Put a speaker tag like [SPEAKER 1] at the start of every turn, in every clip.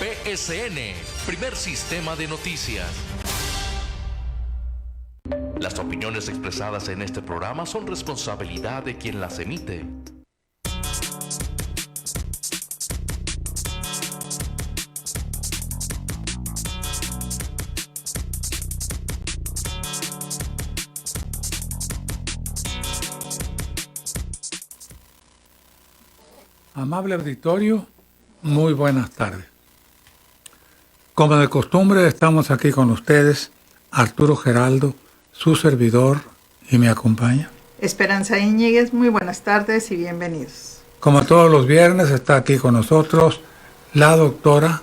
[SPEAKER 1] PSN, primer sistema de noticias. Las opiniones expresadas en este programa son responsabilidad de quien las emite.
[SPEAKER 2] Amable auditorio, muy buenas tardes. Como de costumbre, estamos aquí con ustedes, Arturo Geraldo, su servidor, y me acompaña
[SPEAKER 3] Esperanza Íñiguez. Muy buenas tardes y bienvenidos.
[SPEAKER 2] Como todos los viernes, está aquí con nosotros la doctora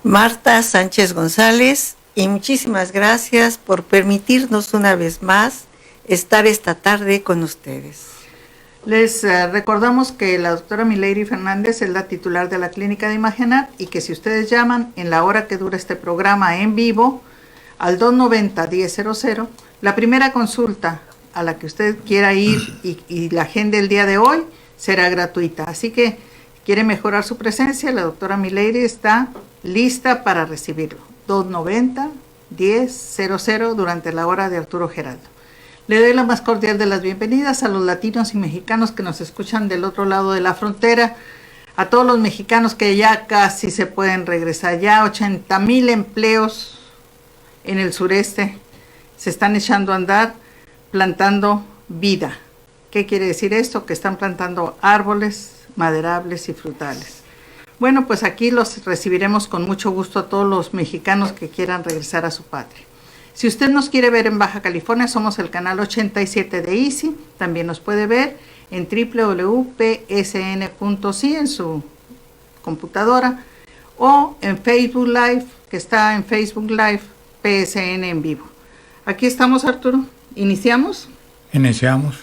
[SPEAKER 4] Marta Sánchez González, y muchísimas gracias por permitirnos una vez más estar esta tarde con ustedes.
[SPEAKER 3] Les recordamos que la doctora Milady Fernández es la titular de la Clínica de Imagenar y que si ustedes llaman en la hora que dura este programa en vivo al 290-1000, la primera consulta a la que usted quiera ir y la agenda el día de hoy será gratuita. Así que quiere mejorar su presencia, la doctora Milady está lista para recibirlo. 290-1000 durante la hora de Arturo Geraldo. Le doy la más cordial de las bienvenidas a los latinos y mexicanos que nos escuchan del otro lado de la frontera, a todos los mexicanos que ya casi se pueden regresar, ya 80,000 empleos en el sureste se están echando a andar plantando vida. ¿Qué quiere decir esto? Que están plantando árboles maderables y frutales. Bueno, pues aquí los recibiremos con mucho gusto a todos los mexicanos que quieran regresar a su patria. Si usted nos quiere ver en Baja California, somos el canal 87 de Easy. También nos puede ver en www.psn.si en su computadora o en Facebook Live, que está en Facebook Live PSN en vivo. Aquí estamos, Arturo. ¿Iniciamos?
[SPEAKER 2] Iniciamos.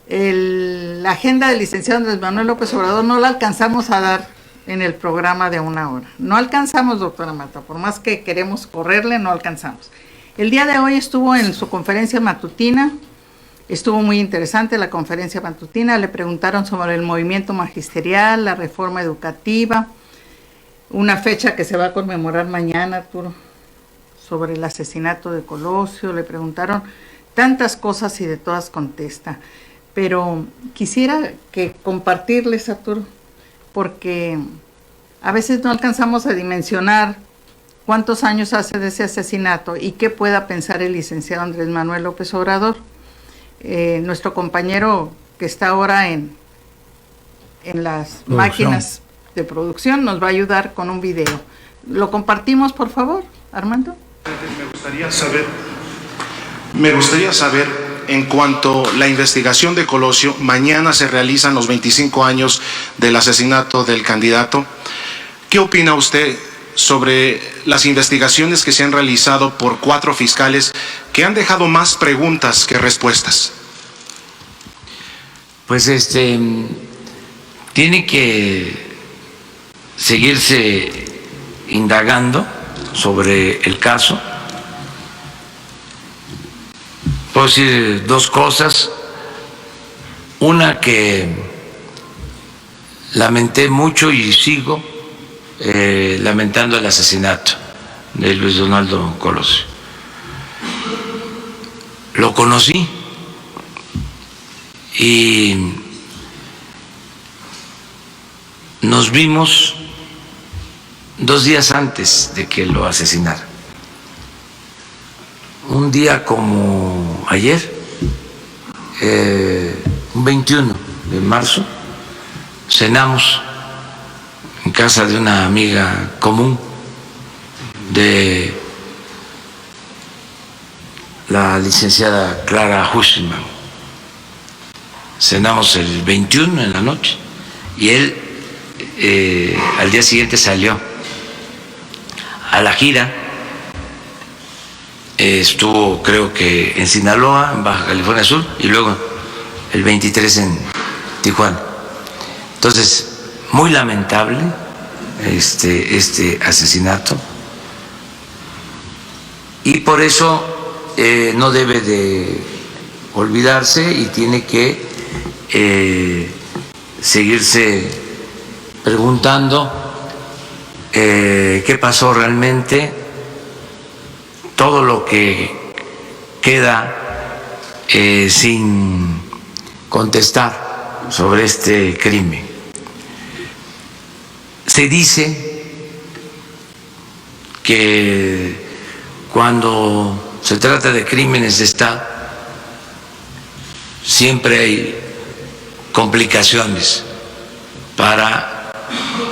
[SPEAKER 3] La agenda del licenciado Andrés Manuel López Obrador no la alcanzamos a dar en el programa de 1 hora. No alcanzamos, doctora Marta, por más que queremos correrle, no alcanzamos. El día de hoy estuvo en su conferencia matutina, estuvo muy interesante la conferencia matutina, le preguntaron sobre el movimiento magisterial, la reforma educativa, una fecha que se va a conmemorar mañana, Arturo, sobre el asesinato de Colosio, le preguntaron tantas cosas y de todas contesta, pero quisiera que compartirles, Arturo, porque a veces no alcanzamos a dimensionar cuántos años hace de ese asesinato y qué pueda pensar el licenciado Andrés Manuel López Obrador. Nuestro compañero que está ahora en las máquinas de producción nos va a ayudar con un video. ¿Lo compartimos, por favor, Armando?
[SPEAKER 5] Me gustaría saber, en cuanto a la investigación de Colosio, mañana se realizan los 25 años del asesinato del candidato. ¿Qué opina usted sobre las investigaciones que se han realizado por 4 fiscales que han dejado más preguntas que respuestas?
[SPEAKER 6] Pues tiene que seguirse indagando sobre el caso. Puedo decir 2 cosas. Una, que lamenté mucho y sigo lamentando el asesinato de Luis Donaldo Colosio. Lo conocí y nos vimos 2 días antes de que lo asesinaran. Un día como ayer, un 21 de marzo, cenamos en casa de una amiga común de la licenciada Clara Hushman. Cenamos el 21 en la noche y él al día siguiente salió a la gira. Estuvo, creo que en Sinaloa, en Baja California Sur, y luego el 23 en Tijuana. Entonces, muy lamentable este asesinato, y por eso no debe de olvidarse y tiene que seguirse preguntando qué pasó realmente, todo lo que queda sin contestar sobre este crimen. Se dice que cuando se trata de crímenes de Estado siempre hay complicaciones para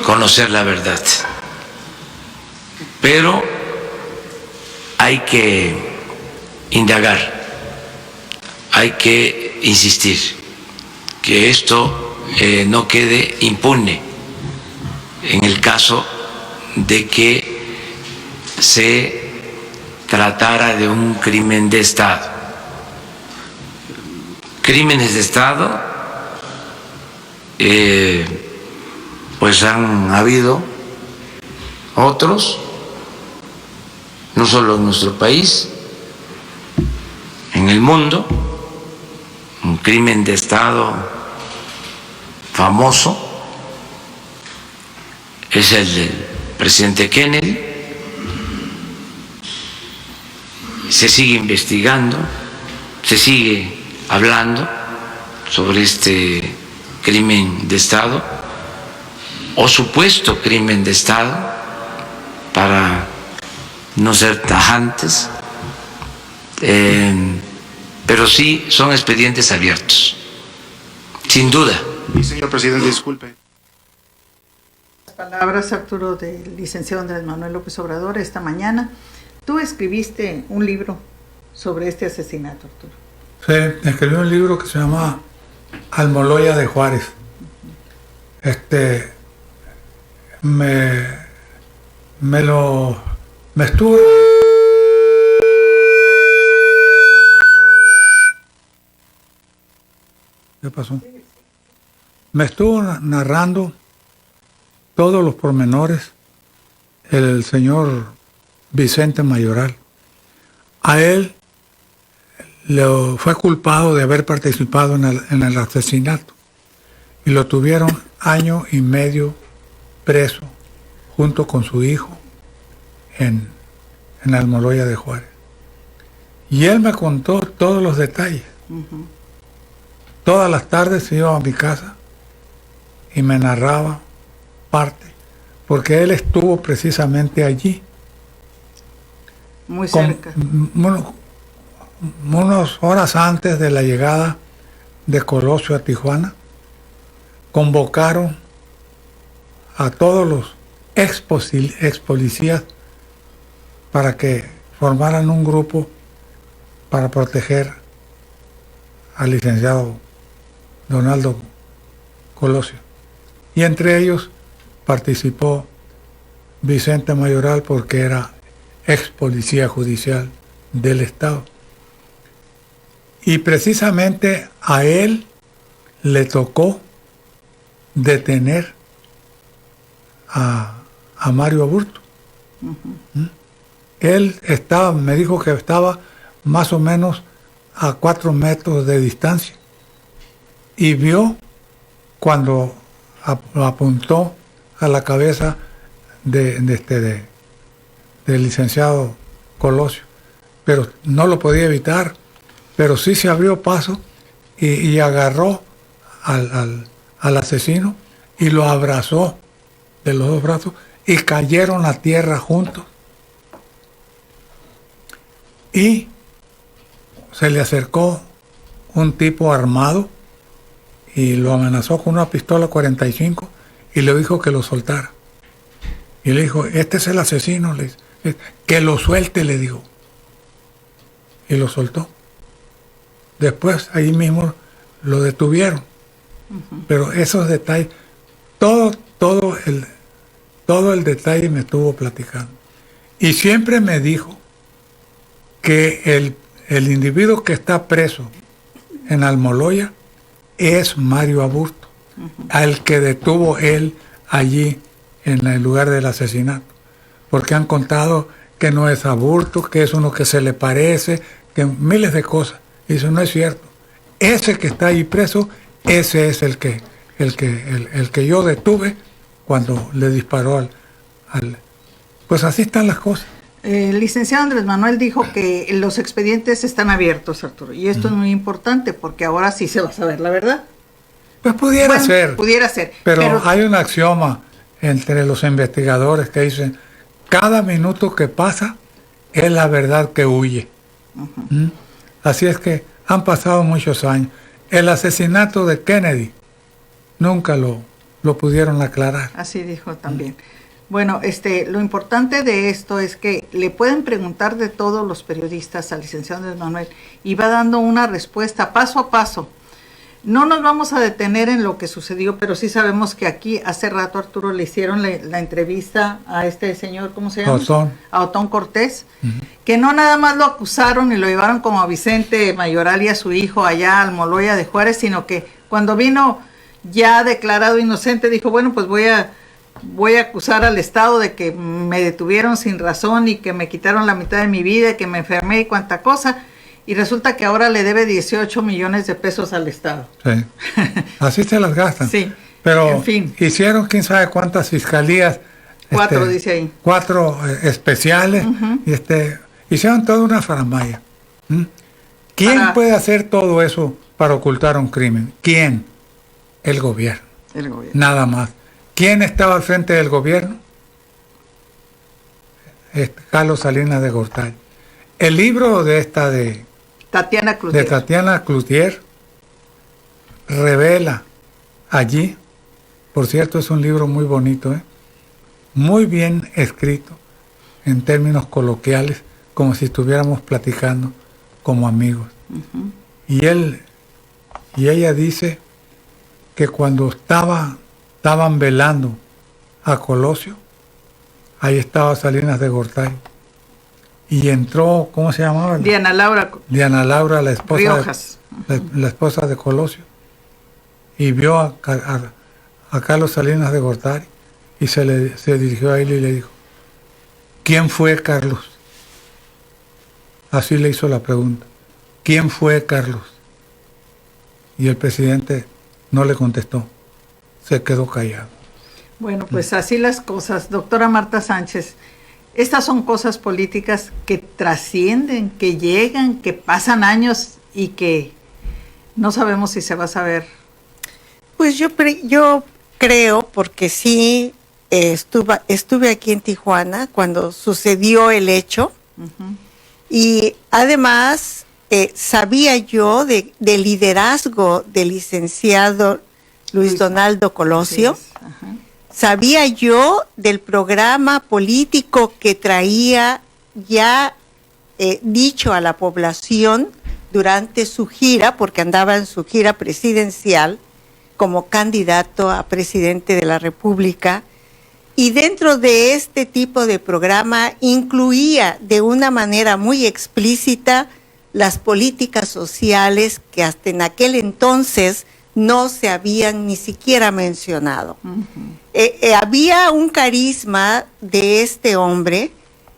[SPEAKER 6] conocer la verdad, pero hay que indagar, hay que insistir que esto no quede impune en el caso de que se tratara de un crimen de Estado. Crímenes de Estado, pues han habido otros, no solo en nuestro país, en el mundo. Un crimen de Estado famoso es el del presidente Kennedy. Se sigue investigando, se sigue hablando sobre este crimen de Estado o supuesto crimen de Estado, para no ser tajantes, pero sí son expedientes abiertos, sin duda.
[SPEAKER 5] Y señor presidente, disculpe.
[SPEAKER 3] Palabras, Arturo, del licenciado Andrés Manuel López Obrador esta mañana. Tú escribiste un libro sobre este asesinato, Arturo.
[SPEAKER 2] Sí, escribí un libro que se llama Almoloya de Juárez. Me estuvo... ¿Qué pasó? Me estuvo narrando todos los pormenores el señor Vicente Mayoral. A él fue culpado de haber participado en el asesinato y lo tuvieron año y medio preso junto con su hijo en Almoloya de Juárez. Y él me contó todos los detalles. Todas las tardes iba a mi casa y me narraba parte, porque él estuvo precisamente allí.
[SPEAKER 3] Muy cerca.
[SPEAKER 2] Unas horas antes de la llegada de Colosio a Tijuana, convocaron a todos los ex policías para que formaran un grupo para proteger al licenciado Donaldo Colosio. Y entre ellos participó Vicente Mayoral, porque era ex policía judicial del Estado. Y precisamente a él le tocó detener a Mario Aburto. Él me dijo que estaba más o menos a 4 metros de distancia y vio cuando apuntó a la cabeza del licenciado Colosio, pero no lo podía evitar, pero sí se abrió paso y agarró al asesino y lo abrazó de los dos brazos y cayeron a tierra juntos. Y se le acercó un tipo armado y lo amenazó con una pistola 45 y le dijo que lo soltara. Y le dijo, este es el asesino, le dice, que lo suelte, le dijo. Y lo soltó. Después ahí mismo lo detuvieron. Pero esos detalles, todo el detalle me estuvo platicando. Y siempre me dijo que el individuo que está preso en Almoloya es Mario Aburto, al que detuvo él allí en el lugar del asesinato. Porque han contado que no es Aburto, que es uno que se le parece, que miles de cosas. Y eso no es cierto. Ese que está ahí preso, ese es el que yo detuve cuando le disparó Pues así están las cosas.
[SPEAKER 3] El licenciado Andrés Manuel dijo que los expedientes están abiertos, Arturo, y esto es muy importante porque ahora sí se va a saber la verdad.
[SPEAKER 2] Pues pudiera ser.
[SPEAKER 3] Pudiera ser.
[SPEAKER 2] Pero hay un axioma entre los investigadores que dicen, cada minuto que pasa es la verdad que huye. ¿Mm? Así es que han pasado muchos años. El asesinato de Kennedy nunca lo pudieron aclarar.
[SPEAKER 3] Así dijo también. Bueno, lo importante de esto es que le pueden preguntar de todos los periodistas al licenciado Andrés Manuel y va dando una respuesta paso a paso. No nos vamos a detener en lo que sucedió, pero sí sabemos que aquí hace rato, Arturo, le hicieron la entrevista a este señor, ¿cómo se llama? A Otón Cortés, que no nada más lo acusaron y lo llevaron como a Vicente Mayoral y a su hijo allá al Moloya de Juárez, sino que cuando vino ya declarado inocente, dijo, bueno, pues voy a acusar al Estado de que me detuvieron sin razón y que me quitaron la mitad de mi vida y que me enfermé y cuánta cosa. Y resulta que ahora le debe 18 millones de pesos al Estado. Sí,
[SPEAKER 2] así se las gastan.
[SPEAKER 3] Sí,
[SPEAKER 2] pero
[SPEAKER 3] en fin.
[SPEAKER 2] Hicieron quién sabe cuántas fiscalías.
[SPEAKER 3] 4 dice ahí.
[SPEAKER 2] 4 especiales. Y hicieron toda una faramaya. ¿Quién puede hacer todo eso para ocultar un crimen? ¿Quién? El gobierno.
[SPEAKER 3] El gobierno.
[SPEAKER 2] Nada más. ¿Quién estaba al frente del gobierno? Carlos Salinas de Gortari. El libro de
[SPEAKER 3] Tatiana
[SPEAKER 2] Cloutier revela allí, por cierto es un libro muy bonito, muy bien escrito en términos coloquiales, como si estuviéramos platicando como amigos. Y ella dice que cuando estaban velando a Colosio, ahí estaba Salinas de Gortari. Y entró, ¿cómo se llamaba?
[SPEAKER 3] Diana Laura,
[SPEAKER 2] la esposa la esposa de Colosio. Y vio a Carlos Salinas de Gortari y se dirigió a él y le dijo, ¿quién fue Carlos? Así le hizo la pregunta. ¿Quién fue Carlos? Y el presidente no le contestó. Se quedó callado.
[SPEAKER 3] Bueno, pues así las cosas. Doctora Marta Sánchez, estas son cosas políticas que trascienden, que llegan, que pasan años y que no sabemos si se va a saber.
[SPEAKER 4] Pues yo creo, porque sí estuve aquí en Tijuana cuando sucedió el hecho, y además sabía yo del liderazgo del licenciado Luis Donaldo Colosio. Sabía yo del programa político que traía ya dicho a la población durante su gira, porque andaba en su gira presidencial como candidato a presidente de la República, y dentro de este tipo de programa incluía de una manera muy explícita las políticas sociales que hasta en aquel entonces no se habían ni siquiera mencionado. Había un carisma de este hombre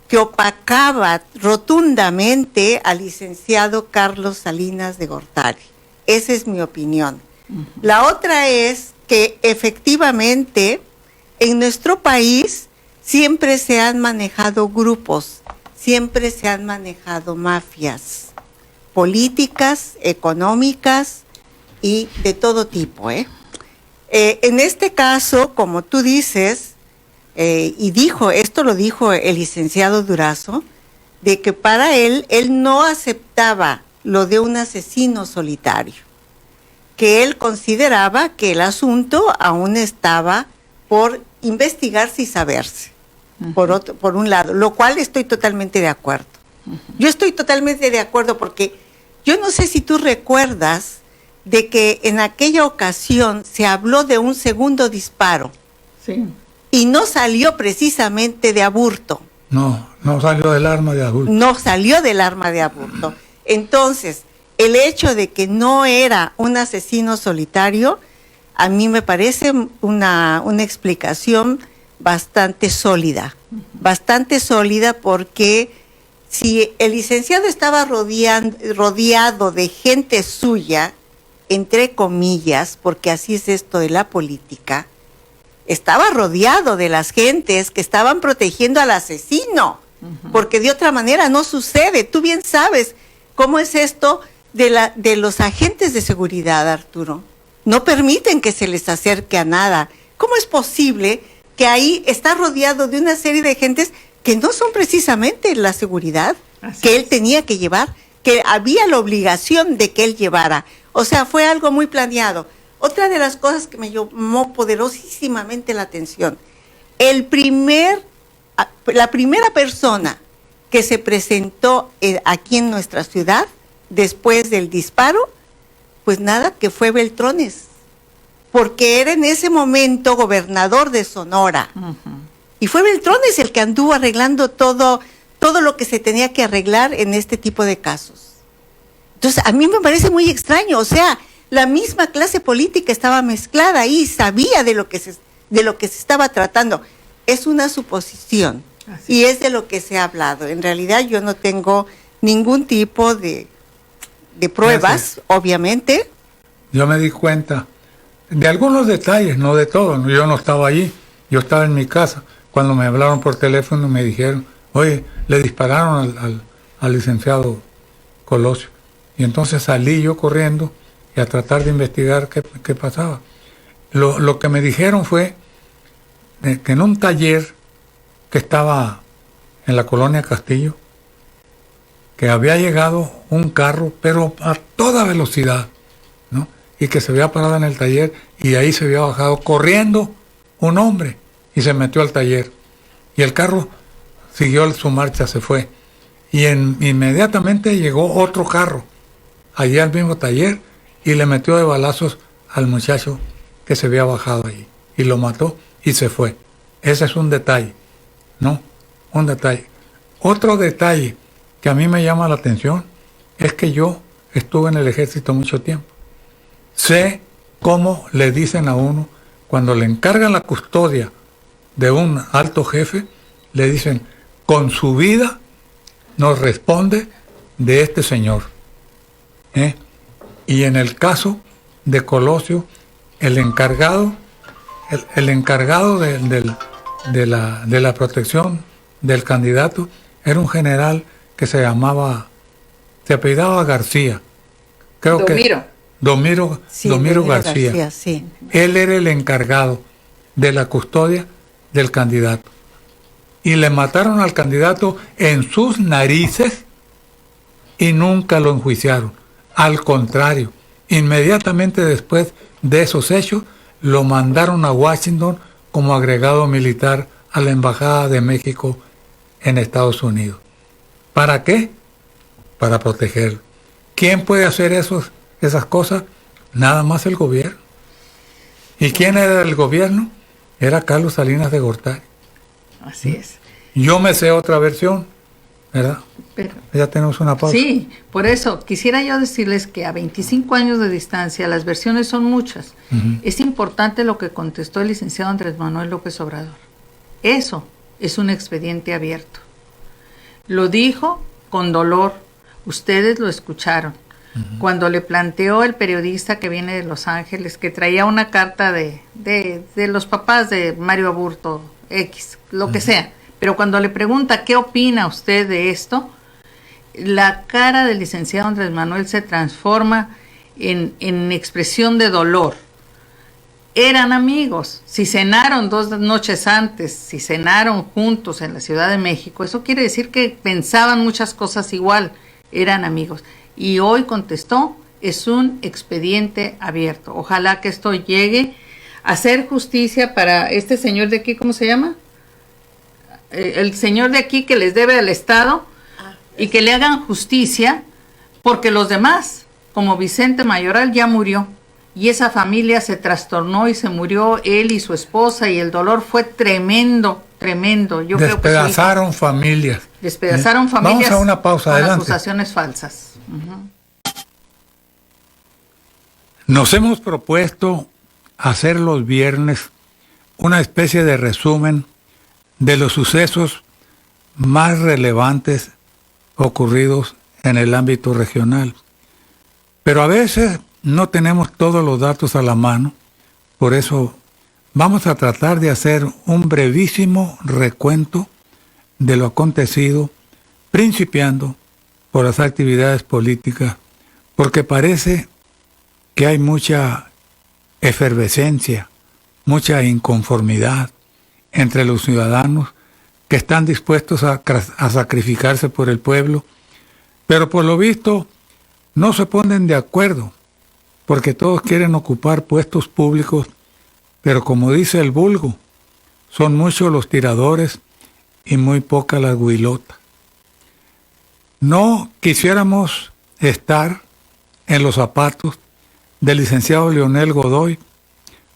[SPEAKER 4] que opacaba rotundamente al licenciado Carlos Salinas de Gortari. Esa es mi opinión. La otra es que efectivamente en nuestro país siempre se han manejado grupos, siempre se han manejado mafias, políticas, económicas y de todo tipo. En este caso, como tú dices, esto lo dijo el licenciado Durazo, de que para él no aceptaba lo de un asesino solitario, que él consideraba que el asunto aún estaba por investigarse y saberse, por un lado, lo cual estoy totalmente de acuerdo. Yo estoy totalmente de acuerdo porque yo no sé si tú recuerdas de que en aquella ocasión se habló de un segundo disparo.
[SPEAKER 3] Sí.
[SPEAKER 4] Y no salió precisamente de Aburto.
[SPEAKER 2] No salió del arma de Aburto.
[SPEAKER 4] No salió del arma de Aburto. Entonces, el hecho de que no era un asesino solitario, a mí me parece una explicación bastante sólida porque si el licenciado estaba rodeado de gente suya, entre comillas, porque así es esto de la política, estaba rodeado de las gentes que estaban protegiendo al asesino, porque de otra manera no sucede. Tú bien sabes cómo es esto de los agentes de seguridad, Arturo. No permiten que se les acerque a nada. ¿Cómo es posible que ahí está rodeado de una serie de gentes que no son precisamente la seguridad que él tenía que llevar, que había la obligación de que él llevara? O sea, fue algo muy planeado. Otra de las cosas que me llamó poderosísimamente la atención, la primera persona que se presentó aquí en nuestra ciudad después del disparo, pues nada, que fue Beltrones, porque era en ese momento gobernador de Sonora. Y fue Beltrones el que anduvo arreglando todo lo que se tenía que arreglar en este tipo de casos. Entonces, a mí me parece muy extraño, o sea, la misma clase política estaba mezclada ahí, sabía de lo que se estaba tratando. Es una suposición y es de lo que se ha hablado. En realidad yo no tengo ningún tipo de pruebas, obviamente.
[SPEAKER 2] Yo me di cuenta de algunos detalles, no de todo. Yo no estaba allí, yo estaba en mi casa. Cuando me hablaron por teléfono me dijeron, oye, le dispararon al licenciado Colosio. Y entonces salí yo corriendo y a tratar de investigar qué pasaba. Lo que me dijeron fue que en un taller que estaba en la colonia Castillo, que había llegado un carro, pero a toda velocidad, ¿no? Y que se había parado en el taller y ahí se había bajado corriendo un hombre y se metió al taller. Y el carro siguió su marcha, se fue. Y inmediatamente llegó otro carro allí al mismo taller y le metió de balazos al muchacho que se había bajado allí. Y lo mató y se fue. Ese es un detalle, ¿no? Un detalle. Otro detalle que a mí me llama la atención es que yo estuve en el ejército mucho tiempo. Sé cómo le dicen a uno, cuando le encargan la custodia de un alto jefe, le dicen, con su vida nos responde de este señor. Y en el caso de Colosio, el encargado de la protección del candidato era un general que se apellidaba García. Creo Domiro García.
[SPEAKER 4] Sí.
[SPEAKER 2] Él era el encargado de la custodia del candidato. Y le mataron al candidato en sus narices y nunca lo enjuiciaron. Al contrario, inmediatamente después de esos hechos, lo mandaron a Washington como agregado militar a la Embajada de México en Estados Unidos. ¿Para qué? Para protegerlo. ¿Quién puede hacer esas cosas? Nada más el gobierno. ¿Y quién era el gobierno? Era Carlos Salinas de Gortari.
[SPEAKER 3] Así es.
[SPEAKER 2] Yo me sé otra versión, ¿verdad?
[SPEAKER 3] Pero,
[SPEAKER 2] ya tenemos una pausa.
[SPEAKER 3] Sí, por eso quisiera yo decirles que a 25 años de distancia las versiones son muchas. Es importante lo que contestó el licenciado Andrés Manuel López Obrador. Eso es un expediente abierto. Lo dijo con dolor, ustedes lo escucharon. Cuando le planteó el periodista que viene de Los Ángeles, que traía una carta de los papás de Mario Aburto, X, lo que sea, pero cuando le pregunta qué opina usted de esto, la cara del licenciado Andrés Manuel se transforma en expresión de dolor. Eran amigos, si cenaron 2 noches antes, si cenaron juntos en la Ciudad de México, eso quiere decir que pensaban muchas cosas igual, eran amigos. Y hoy contestó, es un expediente abierto. Ojalá que esto llegue a hacer justicia para este señor de aquí, ¿cómo se llama? El señor de aquí que les debe al Estado y que le hagan justicia, porque los demás, como Vicente Mayoral, ya murió. Y esa familia se trastornó y se murió él y su esposa y el dolor fue tremendo, tremendo. Yo
[SPEAKER 2] despedazaron familias.
[SPEAKER 3] Despedazaron familias.
[SPEAKER 2] Vamos a una pausa,
[SPEAKER 3] con
[SPEAKER 2] adelante.
[SPEAKER 3] Acusaciones falsas.
[SPEAKER 2] Nos hemos propuesto hacer los viernes una especie de resumen de los sucesos más relevantes ocurridos en el ámbito regional. Pero a veces no tenemos todos los datos a la mano, por eso vamos a tratar de hacer un brevísimo recuento de lo acontecido, principiando por las actividades políticas, porque parece que hay mucha efervescencia, mucha inconformidad entre los ciudadanos que están dispuestos a sacrificarse por el pueblo, pero por lo visto no se ponen de acuerdo, porque todos quieren ocupar puestos públicos, pero como dice el vulgo, son muchos los tiradores y muy pocas las huilotas. No quisiéramos estar en los zapatos del licenciado Leonel Godoy,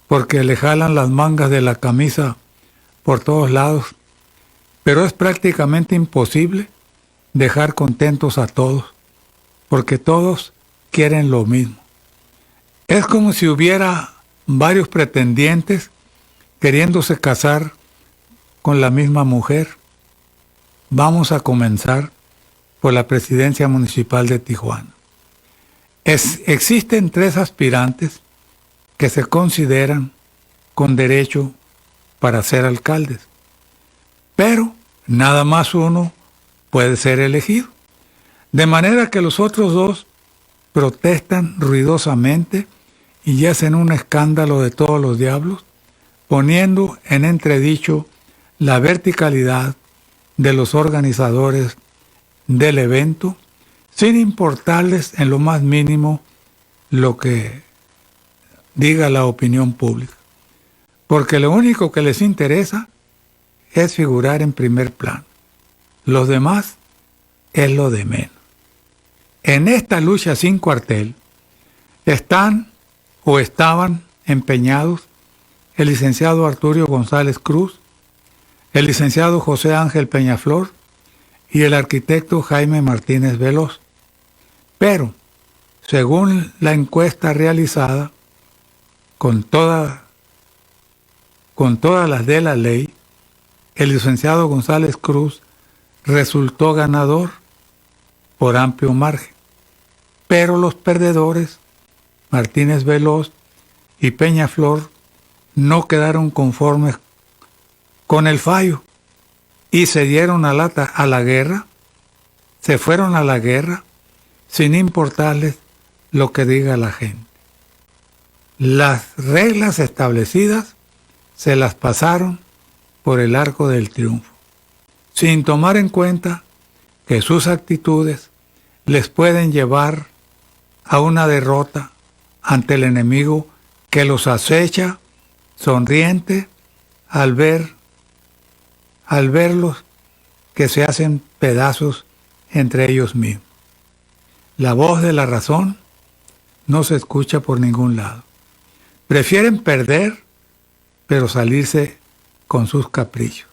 [SPEAKER 2] porque le jalan las mangas de la camisa por todos lados, pero es prácticamente imposible dejar contentos a todos, porque todos quieren lo mismo. Es como si hubiera varios pretendientes queriéndose casar con la misma mujer. Vamos a comenzar por la presidencia municipal de Tijuana. Existen 3 aspirantes que se consideran con derecho para ser alcaldes, pero nada más uno puede ser elegido, de manera que los otros 2 protestan ruidosamente y hacen un escándalo de todos los diablos, poniendo en entredicho la verticalidad de los organizadores del evento, sin importarles en lo más mínimo lo que diga la opinión pública, porque lo único que les interesa es figurar en primer plano. Los demás es lo de menos. En esta lucha sin cuartel están o estaban empeñados el licenciado Arturo González Cruz, el licenciado José Ángel Peñaflor y el arquitecto Jaime Martínez Veloz. Pero, según la encuesta realizada, con todas las de la ley, el licenciado González Cruz resultó ganador por amplio margen. Pero los perdedores, Martínez Veloz y Peñaflor, no quedaron conformes con el fallo y se dieron a la guerra, se fueron a la guerra sin importarles lo que diga la gente. Las reglas establecidas se las pasaron por el arco del triunfo, sin tomar en cuenta que sus actitudes les pueden llevar a una derrota ante el enemigo que los acecha sonriente al verlos que se hacen pedazos entre ellos mismos. La voz de la razón no se escucha por ningún lado. Prefieren perder, pero salirse con sus caprichos.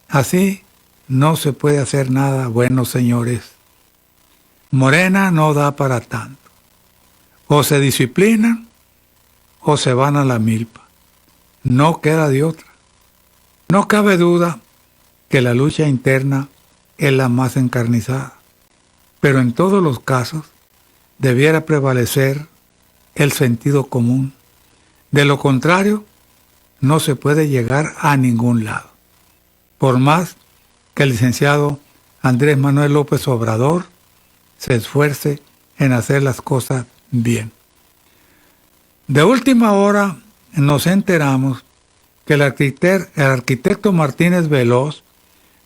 [SPEAKER 2] Así no se puede hacer nada bueno, señores. Morena no da para tanto. O se disciplinan o se van a la milpa. No queda de otra. No cabe duda que la lucha interna es la más encarnizada, pero en todos los casos debiera prevalecer el sentido común. De lo contrario, no se puede llegar a ningún lado. Por más que el licenciado Andrés Manuel López Obrador se esfuerce en hacer las cosas bien. De última hora nos enteramos que el arquitecto Martínez Veloz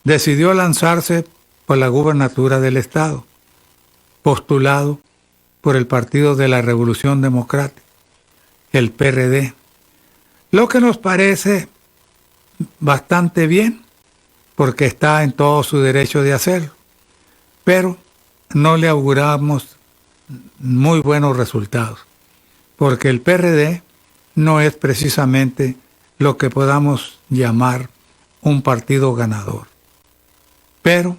[SPEAKER 2] decidió lanzarse por la gubernatura del estado, postulado por el Partido de la Revolución Democrática, el PRD, lo que nos parece bastante bien, porque está en todo su derecho de hacerlo, pero no le auguramos muy buenos resultados, porque el PRD no es precisamente lo que podamos llamar un partido ganador. Pero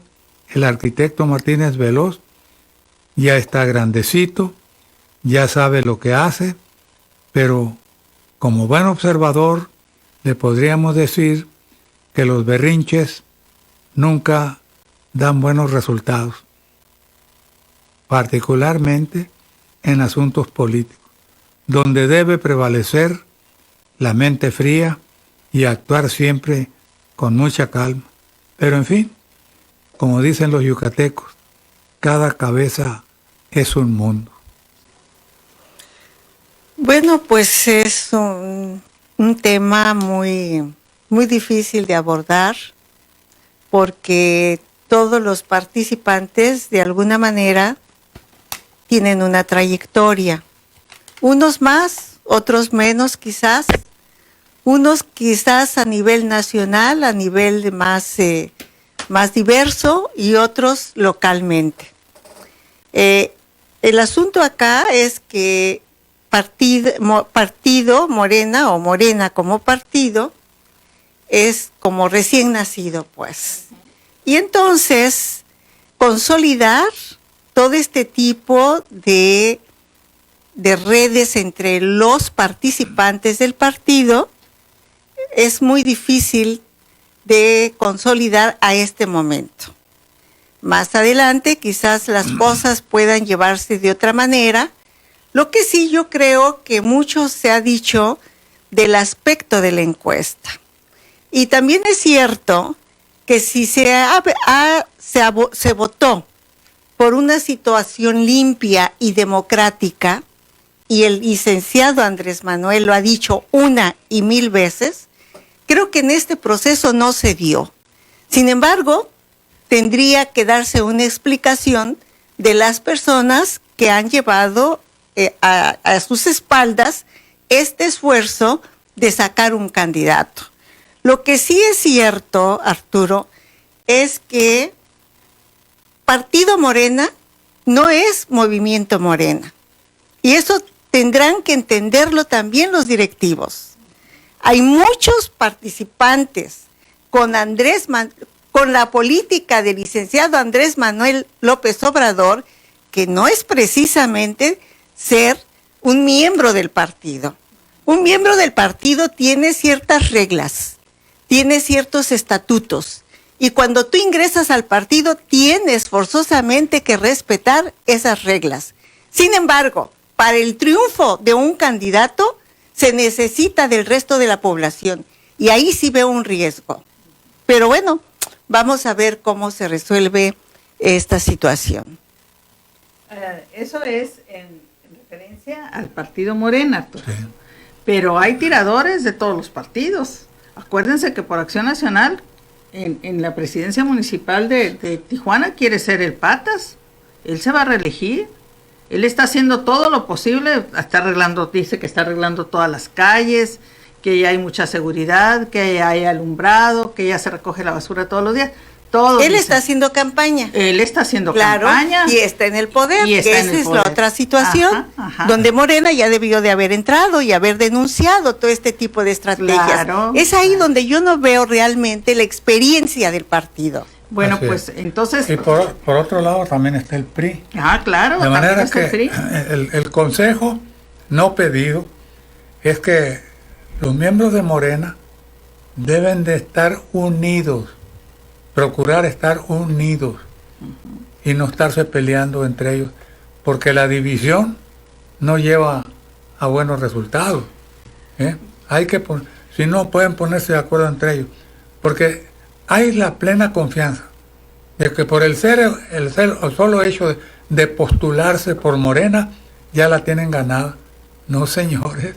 [SPEAKER 2] el arquitecto Martínez Veloz ya está grandecito, ya sabe lo que hace, pero como buen observador le podríamos decir que los berrinches nunca dan buenos resultados, particularmente en asuntos políticos, donde debe prevalecer la mente fría y actuar siempre con mucha calma. Pero en fin, como dicen los yucatecos, cada cabeza es un mundo.
[SPEAKER 4] Bueno, pues es un tema muy, muy difícil de abordar porque todos los participantes de alguna manera tienen una trayectoria. Unos más, otros menos quizás. Unos quizás a nivel nacional, a nivel más diverso y otros localmente. El asunto acá es que partido Morena o Morena como partido es como recién nacido, pues. Y entonces consolidar todo este tipo de redes entre los participantes del partido es muy difícil de consolidar a este momento. Más adelante quizás las cosas puedan llevarse de otra manera. Lo que sí yo creo que mucho se ha dicho del aspecto de la encuesta. Y también es cierto que si se votó por una situación limpia y democrática, y el licenciado Andrés Manuel lo ha dicho una y mil veces, creo que en este proceso no se dio. Sin embargo, tendría que darse una explicación de las personas que han llevado a sus espaldas este esfuerzo de sacar un candidato. Lo que sí es cierto, Arturo, es que Partido Morena no es Movimiento Morena. Y eso tendrán que entenderlo también los directivos. Hay muchos participantes con la política del licenciado Andrés Manuel López Obrador, que no es precisamente ser un miembro del partido. Un miembro del partido tiene ciertas reglas, tiene ciertos estatutos, y cuando tú ingresas al partido tienes forzosamente que respetar esas reglas. Sin embargo, para el triunfo de un candidato se necesita del resto de la población, y ahí sí veo un riesgo. Pero bueno, vamos a ver cómo se resuelve esta situación.
[SPEAKER 3] Eso es en referencia al partido Morena, sí. Pero hay tiradores de todos los partidos. Acuérdense que por Acción Nacional, en la presidencia municipal de Tijuana, quiere ser el Patas. Él se va a reelegir. Él está haciendo todo lo posible, dice que está arreglando todas las calles, que ya hay mucha seguridad, que ya hay alumbrado, que ya se recoge la basura todos los días.
[SPEAKER 4] Él está haciendo campaña.
[SPEAKER 3] Él está haciendo campaña.
[SPEAKER 4] Y está en el poder, que esa es la otra situación, donde Morena ya debió de haber entrado y haber denunciado todo este tipo de estrategias. Claro, es ahí donde yo no veo realmente la experiencia del partido.
[SPEAKER 3] Bueno, así pues entonces...
[SPEAKER 2] Y por otro lado también está el PRI.
[SPEAKER 3] Claro.
[SPEAKER 2] De manera que el consejo no pedido es que los miembros de Morena deben de estar unidos, procurar estar unidos y no estarse peleando entre ellos, porque la división no lleva a buenos resultados. Si no pueden ponerse de acuerdo entre ellos, porque hay la plena confianza de que por el solo hecho de postularse por Morena ya la tienen ganada. No, señores,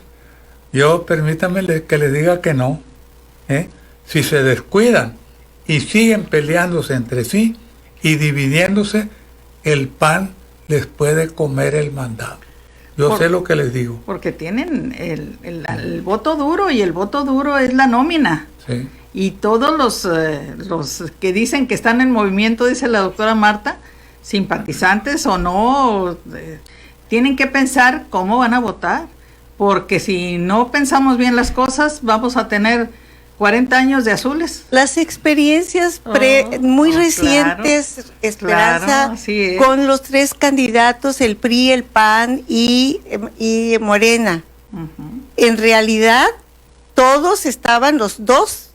[SPEAKER 2] permítanme que les diga que no. Si se descuidan y siguen peleándose entre sí y dividiéndose, el PAN les puede comer el mandado. Yo sé lo que les digo.
[SPEAKER 3] Porque tienen el voto duro, y el voto duro es la nómina.
[SPEAKER 2] Sí.
[SPEAKER 3] Y todos los que dicen que están en movimiento, dice la doctora Marta, simpatizantes o no, tienen que pensar cómo van a votar. Porque si no pensamos bien las cosas, vamos a tener 40 años de azules.
[SPEAKER 4] Las experiencias muy recientes, claro, Esperanza, claro, con los tres candidatos, el PRI, el PAN y Morena. En realidad, todos estaban, los dos,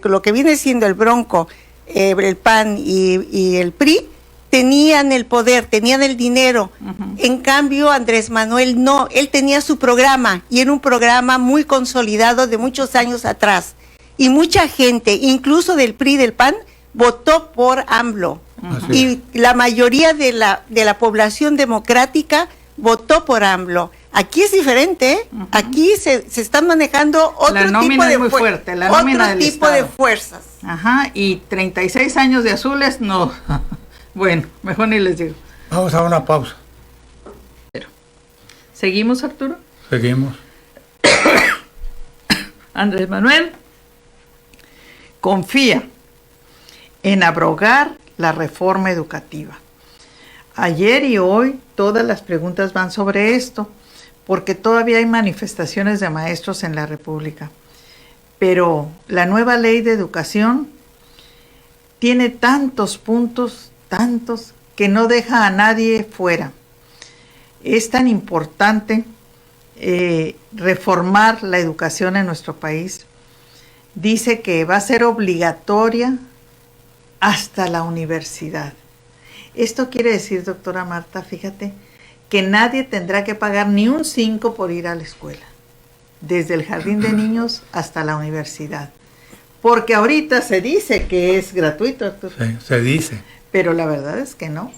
[SPEAKER 4] lo que viene siendo el Bronco, el PAN y el PRI, tenían el poder, tenían el dinero. En cambio, Andrés Manuel no, él tenía su programa y era un programa muy consolidado de muchos años atrás. Y mucha gente, incluso del PRI y del PAN, votó por AMLO. Y la mayoría de la población democrática votó por AMLO. Aquí es diferente, ¿eh? Aquí se están manejando otro tipo de
[SPEAKER 3] muy fuerte, la nómina del
[SPEAKER 4] tipo
[SPEAKER 3] Estado.
[SPEAKER 4] de fuerzas.
[SPEAKER 3] Ajá, y 36 años de azules, no. Bueno, mejor ni les digo.
[SPEAKER 2] Vamos a una pausa.
[SPEAKER 3] ¿Seguimos, Arturo?
[SPEAKER 2] Seguimos.
[SPEAKER 3] Andrés Manuel confía en abrogar la reforma educativa. Ayer y hoy todas las preguntas van sobre esto, porque todavía hay manifestaciones de maestros en la República. Pero la nueva ley de educación tiene tantos puntos, tantos, que no deja a nadie fuera. Es tan importante reformar la educación en nuestro país. Dice que va a ser obligatoria hasta la universidad. Esto quiere decir, doctora Marta, fíjate, que nadie tendrá que pagar ni un 5 por ir a la escuela, desde el jardín de niños hasta la universidad. Porque ahorita se dice que es gratuito, Arturo.
[SPEAKER 2] Sí, se dice.
[SPEAKER 3] Pero la verdad es que no.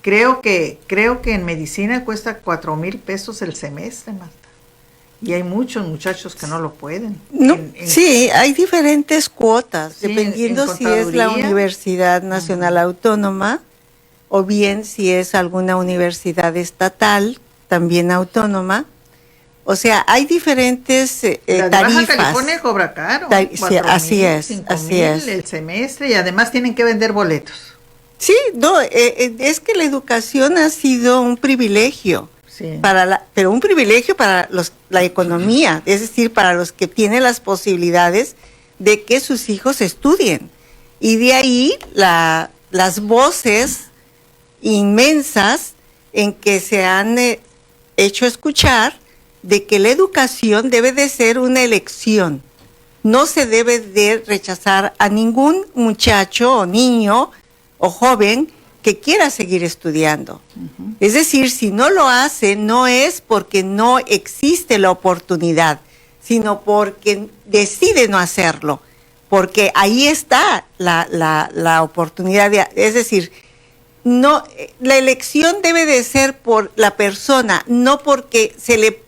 [SPEAKER 3] Creo que en medicina cuesta 4,000 pesos el semestre, Marta. Y hay muchos muchachos que no lo pueden.
[SPEAKER 4] No, sí, hay diferentes cuotas,
[SPEAKER 3] Sí,
[SPEAKER 4] dependiendo
[SPEAKER 3] en
[SPEAKER 4] si es la
[SPEAKER 3] contaduría.
[SPEAKER 4] Universidad Nacional Autónoma o bien si es alguna universidad estatal, también autónoma. O sea, hay diferentes
[SPEAKER 3] la de
[SPEAKER 4] tarifas.
[SPEAKER 3] Baja California cobra caro.
[SPEAKER 4] Sí,
[SPEAKER 3] 4,000,
[SPEAKER 4] así es,
[SPEAKER 3] 5,000
[SPEAKER 4] así es.
[SPEAKER 3] el semestre, y además tienen que vender boletos.
[SPEAKER 4] Sí, no, es que la educación ha sido un privilegio.
[SPEAKER 3] Sí.
[SPEAKER 4] Pero un privilegio para la economía, es decir, para los que tienen las posibilidades de que sus hijos estudien. Y de ahí las voces inmensas en que se han hecho escuchar de que la educación debe de ser una elección. No se debe de rechazar a ningún muchacho o niño o joven que quiera seguir estudiando. Es decir, si no lo hace, no es porque no existe la oportunidad, sino porque decide no hacerlo, porque ahí está la oportunidad. Es decir, no, la elección debe de ser por la persona, no porque se le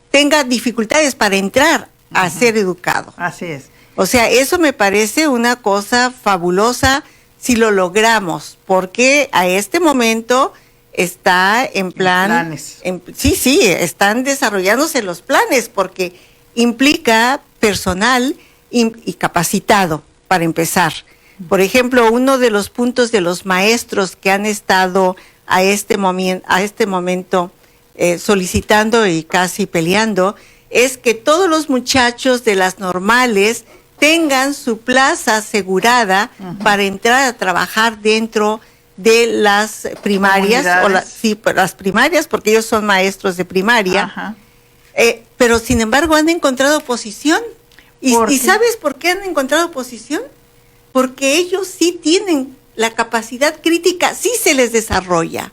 [SPEAKER 4] tenga dificultades para entrar a ser educado.
[SPEAKER 3] Así es.
[SPEAKER 4] O sea, eso me parece una cosa fabulosa si lo logramos, porque a este momento está en plan...
[SPEAKER 3] planes.
[SPEAKER 4] Sí, están desarrollándose los planes, porque implica personal y capacitado, para empezar. Por ejemplo, uno de los puntos de los maestros que han estado a este momento solicitando y casi peleando, es que todos los muchachos de las normales tengan su plaza asegurada para entrar a trabajar dentro de las primarias, las primarias, porque ellos son maestros de primaria, pero sin embargo han encontrado oposición. ¿Y sabes por qué han encontrado oposición? Porque ellos sí tienen la capacidad crítica, sí se les desarrolla.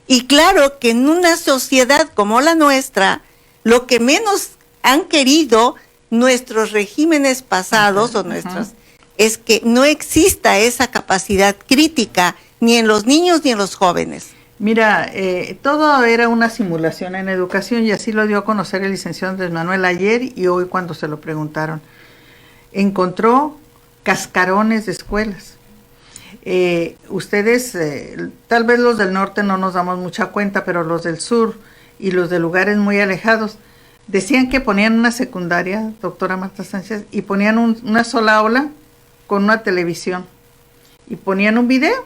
[SPEAKER 4] Y claro que en una sociedad como la nuestra, lo que menos han querido nuestros regímenes pasados es que no exista esa capacidad crítica ni en los niños ni en los jóvenes.
[SPEAKER 3] Mira, todo era una simulación en educación, y así lo dio a conocer el licenciado Andrés Manuel ayer y hoy cuando se lo preguntaron. Encontró cascarones de escuelas. Ustedes, tal vez los del norte no nos damos mucha cuenta, pero los del sur y los de lugares muy alejados, decían que ponían una secundaria, doctora Marta Sánchez, y ponían una sola aula con una televisión y ponían un video.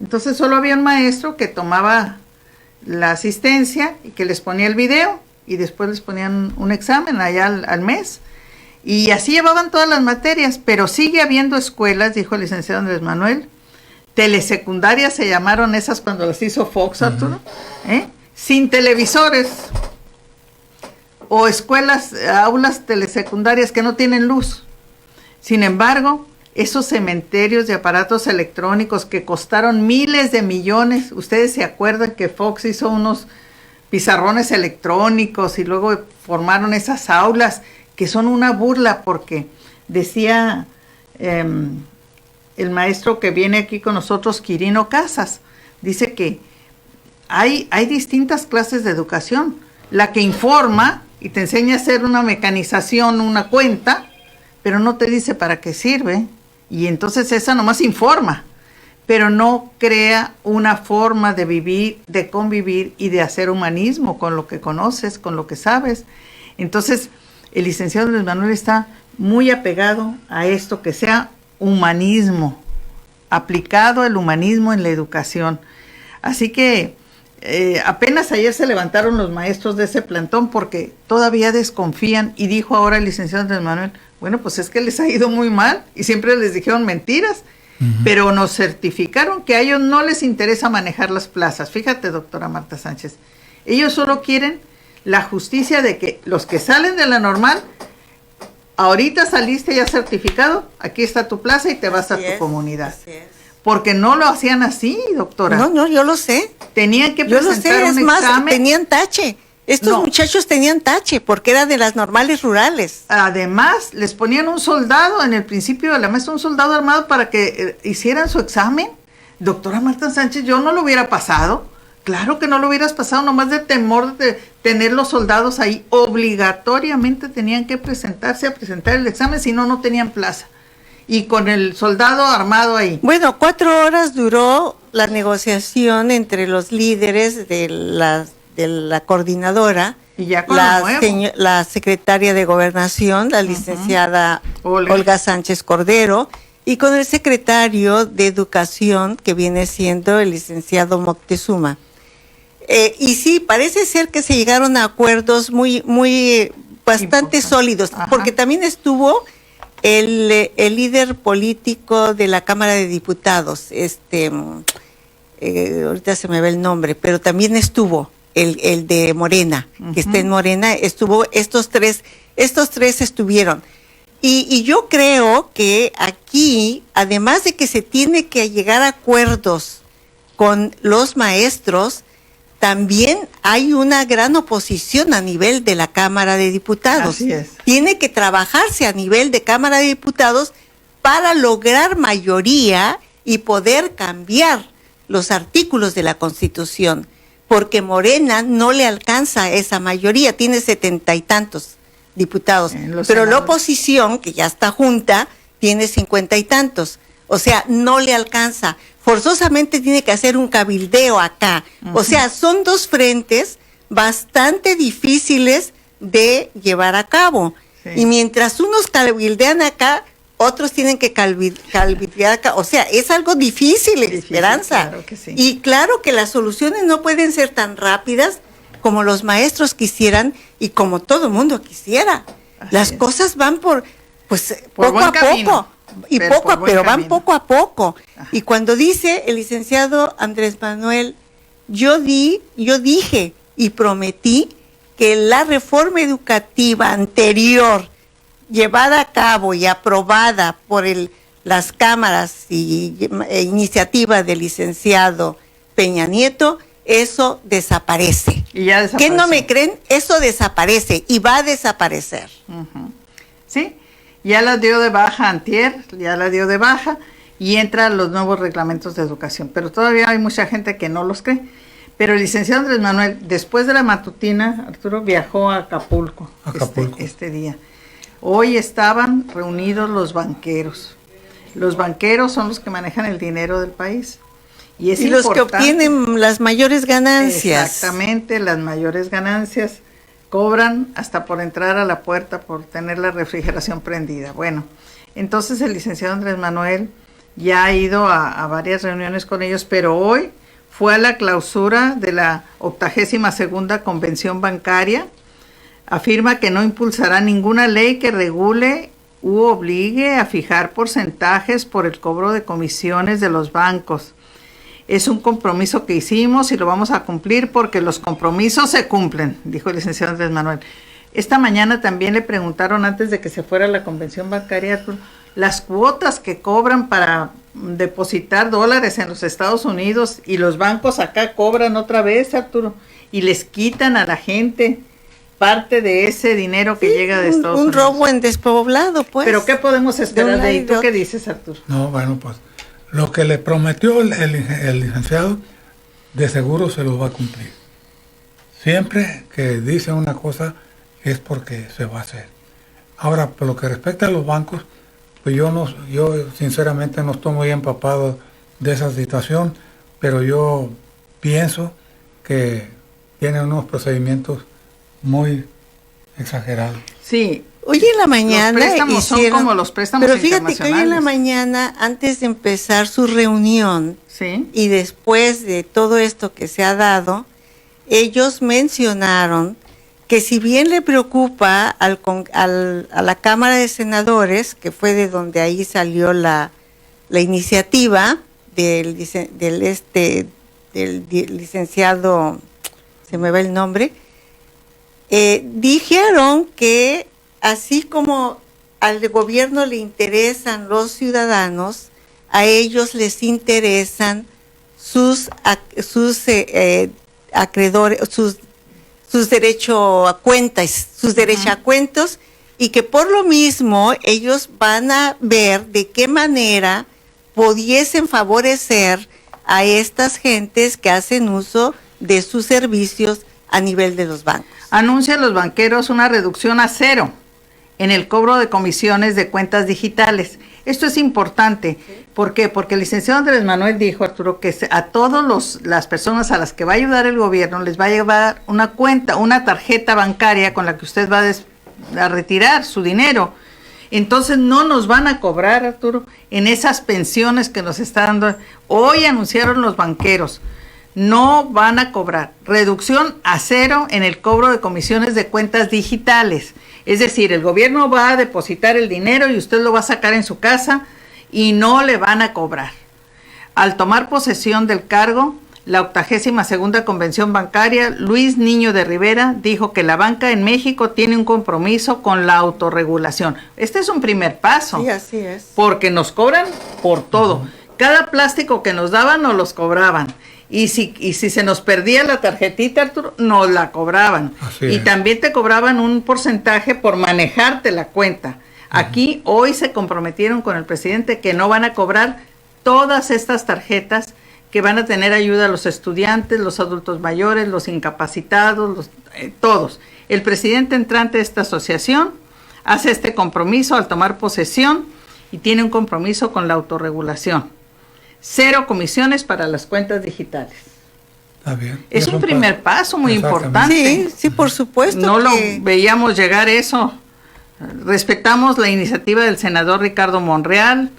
[SPEAKER 3] Entonces solo había un maestro que tomaba la asistencia y que les ponía el video, y después les ponían un examen allá al mes. Y así llevaban todas las materias, pero sigue habiendo escuelas, dijo el licenciado Andrés Manuel, telesecundarias se llamaron esas cuando las hizo Fox, Arturo, sin televisores, o escuelas, aulas telesecundarias que no tienen luz. Sin embargo, esos cementerios de aparatos electrónicos que costaron miles de millones. Ustedes se acuerdan que Fox hizo unos pizarrones electrónicos y luego formaron esas aulas que son una burla, porque decía el maestro que viene aquí con nosotros, Quirino Casas, dice que hay distintas clases de educación. La que informa y te enseña a hacer una mecanización, una cuenta, pero no te dice para qué sirve, y entonces esa nomás informa, pero no crea una forma de vivir, de convivir y de hacer humanismo con lo que conoces, con lo que sabes. Entonces, el licenciado Andrés Manuel está muy apegado a esto, que sea humanismo, aplicado el humanismo en la educación. Así que apenas ayer se levantaron los maestros de ese plantón porque todavía desconfían, y dijo ahora el licenciado Andrés Manuel, bueno, pues es que les ha ido muy mal y siempre les dijeron mentiras, pero nos certificaron que a ellos no les interesa manejar las plazas. Fíjate, doctora Marta Sánchez, ellos solo quieren la justicia de que los que salen de la normal, ahorita saliste ya certificado, aquí está tu plaza y te vas a tu comunidad. Así es. Porque no lo hacían así, doctora.
[SPEAKER 4] No, yo lo sé.
[SPEAKER 3] Tenían que presentar un examen.
[SPEAKER 4] Tenían tache. Estos muchachos tenían tache porque eran de las normales rurales.
[SPEAKER 3] Además, les ponían un soldado en el principio de la maestra, un soldado armado para que hicieran su examen. Doctora Marta Sánchez, yo no lo hubiera pasado. Claro que no lo hubieras pasado, nomás de temor de tener los soldados ahí. Obligatoriamente tenían que presentarse a presentar el examen, si no, no tenían plaza. Y con el soldado armado ahí.
[SPEAKER 4] Bueno, 4 horas duró la negociación entre los líderes de la coordinadora,
[SPEAKER 3] y ya con
[SPEAKER 4] la secretaria de Gobernación, la licenciada Olga Sánchez Cordero, y con el secretario de Educación, que viene siendo el licenciado Moctezuma. Y sí, parece ser que se llegaron a acuerdos bastante sólidos, porque también estuvo el líder político de la Cámara de Diputados, ahorita se me ve el nombre, pero también estuvo el de Morena, que está en Morena, estos tres estuvieron. Y yo creo que aquí, además de que se tiene que llegar a acuerdos con los maestros, también hay una gran oposición a nivel de la Cámara de Diputados.
[SPEAKER 3] Así es.
[SPEAKER 4] Tiene que trabajarse a nivel de Cámara de Diputados para lograr mayoría y poder cambiar los artículos de la Constitución, porque Morena no le alcanza esa mayoría, tiene 70 y tantos diputados, pero la oposición, que ya está junta, tiene 50 y tantos, o sea, no le alcanza. Forzosamente tiene que hacer un cabildeo acá. O sea, son dos frentes bastante difíciles de llevar a cabo. Sí. Y mientras unos cabildean acá, otros tienen que cabildear acá. O sea, es algo difícil, Esperanza.
[SPEAKER 3] Claro que sí.
[SPEAKER 4] Y claro que las soluciones no pueden ser tan rápidas como los maestros quisieran y como todo el mundo quisiera. Las cosas van por poco a poco. Pero van poco a poco. Ajá. Y cuando dice el licenciado Andrés Manuel, yo dije y prometí que la reforma educativa anterior, llevada a cabo y aprobada por las cámaras y iniciativa del licenciado Peña Nieto, eso desaparece.
[SPEAKER 3] Y ya desaparece.
[SPEAKER 4] ¿Qué no me creen? Eso desaparece y va a desaparecer.
[SPEAKER 3] Sí. Ya la dio de baja antier, y entran los nuevos reglamentos de educación. Pero todavía hay mucha gente que no los cree. Pero el licenciado Andrés Manuel, después de la matutina, Arturo viajó a Acapulco. Este día. Hoy estaban reunidos los banqueros. Los banqueros son los que manejan el dinero del país. Y
[SPEAKER 4] los que obtienen las mayores ganancias.
[SPEAKER 3] Exactamente, las mayores ganancias. Cobran hasta por entrar a la puerta, por tener la refrigeración prendida. Bueno, entonces el licenciado Andrés Manuel ya ha ido a varias reuniones con ellos, pero hoy fue a la clausura de la 82ª Convención Bancaria. Afirma que no impulsará ninguna ley que regule u obligue a fijar porcentajes por el cobro de comisiones de los bancos. Es un compromiso que hicimos y lo vamos a cumplir porque los compromisos se cumplen, dijo el licenciado Andrés Manuel. Esta mañana también le preguntaron, antes de que se fuera a la convención bancaria, las cuotas que cobran para depositar dólares en los Estados Unidos y los bancos acá cobran otra vez, Arturo, y les quitan a la gente parte de ese dinero que llega de Estados Unidos.
[SPEAKER 4] Un robo en despoblado, pues.
[SPEAKER 3] Pero ¿qué podemos esperar de ahí?
[SPEAKER 4] lado.
[SPEAKER 3] ¿Tú qué dices, Arturo?
[SPEAKER 2] No, bueno, pues lo que le prometió el licenciado, de seguro se lo va a cumplir. Siempre que dice una cosa es porque se va a hacer. Ahora, por lo que respecta a los bancos, pues yo sinceramente no estoy muy empapado de esa situación, pero yo pienso que tienen unos procedimientos muy exagerados.
[SPEAKER 3] Sí.
[SPEAKER 4] Hoy en la mañana
[SPEAKER 3] los préstamos son como los préstamos
[SPEAKER 4] pero fíjate que hoy en la
[SPEAKER 3] internacionales.
[SPEAKER 4] mañana, antes de empezar su reunión,
[SPEAKER 3] Sí.
[SPEAKER 4] y después de todo esto que se ha dado, ellos mencionaron que si bien le preocupa a la Cámara de Senadores, que fue de donde ahí salió la iniciativa del licenciado, se me va el nombre, dijeron que así como al gobierno le interesan los ciudadanos, a ellos les interesan sus acreedores, sus derecho a cuentas, sus derechohacuentos, y que por lo mismo ellos van a ver de qué manera pudiesen favorecer a estas gentes que hacen uso de sus servicios a nivel de los bancos.
[SPEAKER 3] Anuncian los banqueros una reducción a 0 en el cobro de comisiones de cuentas digitales. Esto es importante. ¿Por qué? Porque el licenciado Andrés Manuel dijo, Arturo, que a todas las personas a las que va a ayudar el gobierno les va a llevar una cuenta, una tarjeta bancaria con la que usted va a retirar su dinero. Entonces no nos van a cobrar, Arturo, en esas pensiones que nos está dando. Hoy anunciaron los banqueros, no van a cobrar. Reducción a 0 en el cobro de comisiones de cuentas digitales. Es decir, el gobierno va a depositar el dinero y usted lo va a sacar en su casa y no le van a cobrar. Al tomar posesión del cargo, la 82ª Convención Bancaria, Luis Niño de Rivera, dijo que la banca en México tiene un compromiso con la autorregulación. Este es un primer paso.
[SPEAKER 4] Sí, así es.
[SPEAKER 3] Porque nos cobran por todo. Cada plástico que nos daban nos los cobraban. Y si se nos perdía la tarjetita, Arturo, nos la cobraban.
[SPEAKER 2] Así
[SPEAKER 3] Y
[SPEAKER 2] es.
[SPEAKER 3] también te cobraban un porcentaje por manejarte la cuenta. Aquí hoy se comprometieron con el presidente que no van a cobrar todas estas tarjetas, que van a tener ayuda a los estudiantes, los adultos mayores, los incapacitados, todos. El presidente entrante de esta asociación hace este compromiso al tomar posesión y tiene un compromiso con la autorregulación. 0 comisiones para las cuentas digitales.
[SPEAKER 2] Está bien.
[SPEAKER 3] Es un primer paso muy
[SPEAKER 2] Exactamente.
[SPEAKER 3] importante.
[SPEAKER 4] Sí, sí, por supuesto.
[SPEAKER 3] No lo
[SPEAKER 4] que
[SPEAKER 3] veíamos llegar eso. Respetamos la iniciativa del senador Ricardo Monreal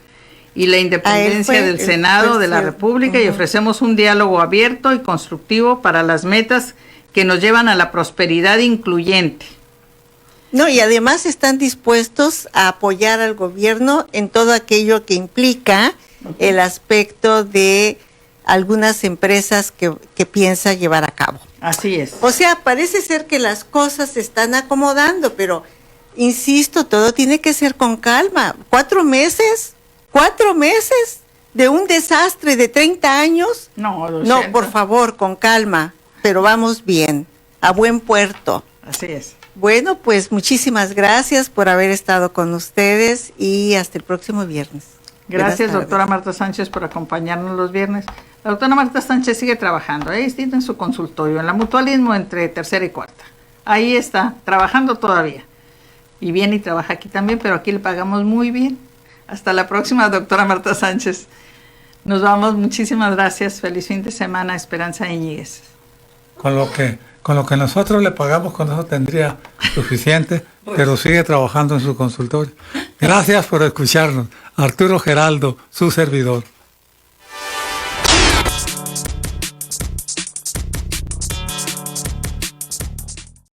[SPEAKER 3] y la independencia del Senado de la República y ofrecemos un diálogo abierto y constructivo para las metas que nos llevan a la prosperidad incluyente.
[SPEAKER 4] No, y además están dispuestos a apoyar al gobierno en todo aquello que implica el aspecto de algunas empresas que piensa llevar a cabo.
[SPEAKER 3] Así es.
[SPEAKER 4] O sea, parece ser que las cosas se están acomodando, pero insisto, todo tiene que ser con calma. 4 meses de un desastre de 30 años.
[SPEAKER 3] No,
[SPEAKER 4] No, por favor, con calma, pero vamos bien, a buen puerto.
[SPEAKER 3] Así es.
[SPEAKER 4] Bueno, pues muchísimas gracias por haber estado con ustedes y hasta el próximo viernes.
[SPEAKER 3] Gracias,
[SPEAKER 4] Buenas tardes.
[SPEAKER 3] doctora Marta Sánchez, por acompañarnos los viernes. La doctora Marta Sánchez sigue trabajando, ahí está en su consultorio, en la Mutualismo entre tercera y cuarta. Ahí está, trabajando todavía. Y viene y trabaja aquí también, pero aquí le pagamos muy bien. Hasta la próxima, doctora Marta Sánchez. Nos vamos, muchísimas gracias. Feliz fin de semana, Esperanza Iñiguez.
[SPEAKER 2] Con lo que nosotros le pagamos, con eso tendría suficiente, pero sigue trabajando en su consultorio. Gracias por escucharnos. Arturo Geraldo, su servidor.